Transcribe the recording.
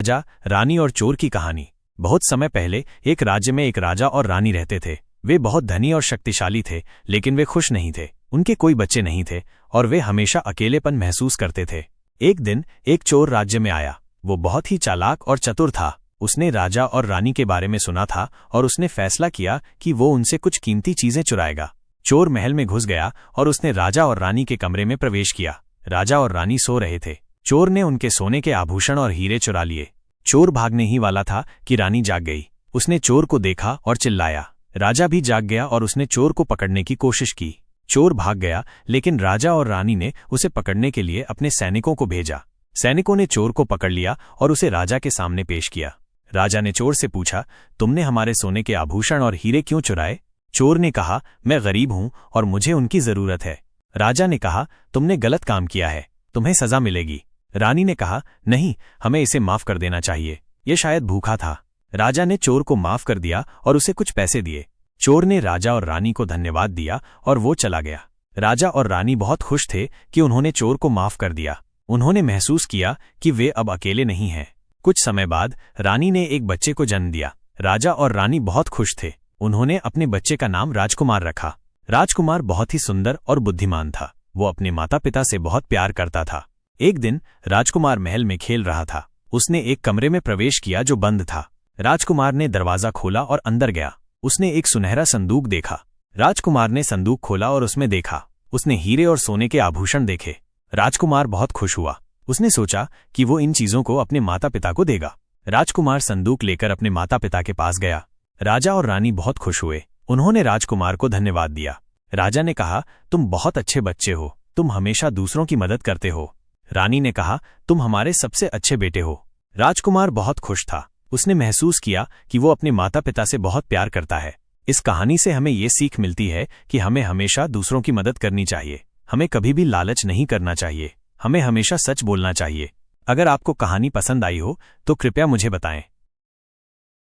राजा, रानी और चोर की कहानी। बहुत समय पहले एक राज्य में एक राजा और रानी रहते थे। वे बहुत धनी और शक्तिशाली थे, लेकिन वे खुश नहीं थे। उनके कोई बच्चे नहीं थे और वे हमेशा अकेलेपन महसूस करते थे। एक दिन एक चोर राज्य में आया। वो बहुत ही चालाक और चतुर था। उसने राजा और रानी के बारे में सुना था और उसने फैसला किया कि वो उनसे कुछ कीमती चीजें चुराएगा। चोर महल में घुस गया और उसने राजा और रानी के कमरे में प्रवेश किया। राजा और रानी सो रहे थे। चोर ने उनके सोने के आभूषण और हीरे चुरा लिए। चोर भागने ही वाला था कि रानी जाग गई। उसने चोर को देखा और चिल्लाया। राजा भी जाग गया और उसने चोर को पकड़ने की कोशिश की। चोर भाग गया, लेकिन राजा और रानी ने उसे पकड़ने के लिए अपने सैनिकों को भेजा। सैनिकों ने चोर को पकड़ लिया और उसे राजा के सामने पेश किया। राजा ने चोर से पूछा, तुमने हमारे सोने के आभूषण और हीरे क्यों चुराए? चोर ने कहा, मैं गरीब हूं और मुझे उनकी जरूरत है। राजा ने कहा, तुमने गलत काम किया है, तुम्हें सजा मिलेगी। रानी ने कहा, नहीं, हमें इसे माफ कर देना चाहिए, ये शायद भूखा था। राजा ने चोर को माफ कर दिया और उसे कुछ पैसे दिए। चोर ने राजा और रानी को धन्यवाद दिया और वो चला गया। राजा और रानी बहुत खुश थे कि उन्होंने चोर को माफ कर दिया। उन्होंने महसूस किया कि वे अब अकेले नहीं हैं। कुछ समय बाद रानी ने एक बच्चे को जन्म दिया। राजा और रानी बहुत खुश थे। उन्होंने अपने बच्चे का नाम राजकुमार रखा। राजकुमार बहुत ही सुंदर और बुद्धिमान था। वो अपने माता पिता से बहुत प्यार करता था। एक दिन राजकुमार महल में खेल रहा था। उसने एक कमरे में प्रवेश किया जो बंद था। राजकुमार ने दरवाजा खोला और अंदर गया। उसने एक सुनहरा संदूक देखा। राजकुमार ने संदूक खोला और उसमें देखा। उसने हीरे और सोने के आभूषण देखे। राजकुमार बहुत खुश हुआ। उसने सोचा कि वो इन चीजों को अपने माता पिता को देगा। राजकुमार संदूक लेकर अपने माता पिता के पास गया। राजा और रानी बहुत खुश हुए। उन्होंने राजकुमार को धन्यवाद दिया। राजा ने कहा, तुम बहुत अच्छे बच्चे हो, तुम हमेशा दूसरों की मदद करते हो। रानी ने कहा, तुम हमारे सबसे अच्छे बेटे हो। राजकुमार बहुत खुश था। उसने महसूस किया कि वो अपने माता पिता से बहुत प्यार करता है। इस कहानी से हमें ये सीख मिलती है कि हमें हमेशा दूसरों की मदद करनी चाहिए। हमें कभी भी लालच नहीं करना चाहिए। हमें हमेशा सच बोलना चाहिए। अगर आपको कहानी पसंद आई हो तो कृपया मुझे बताएं।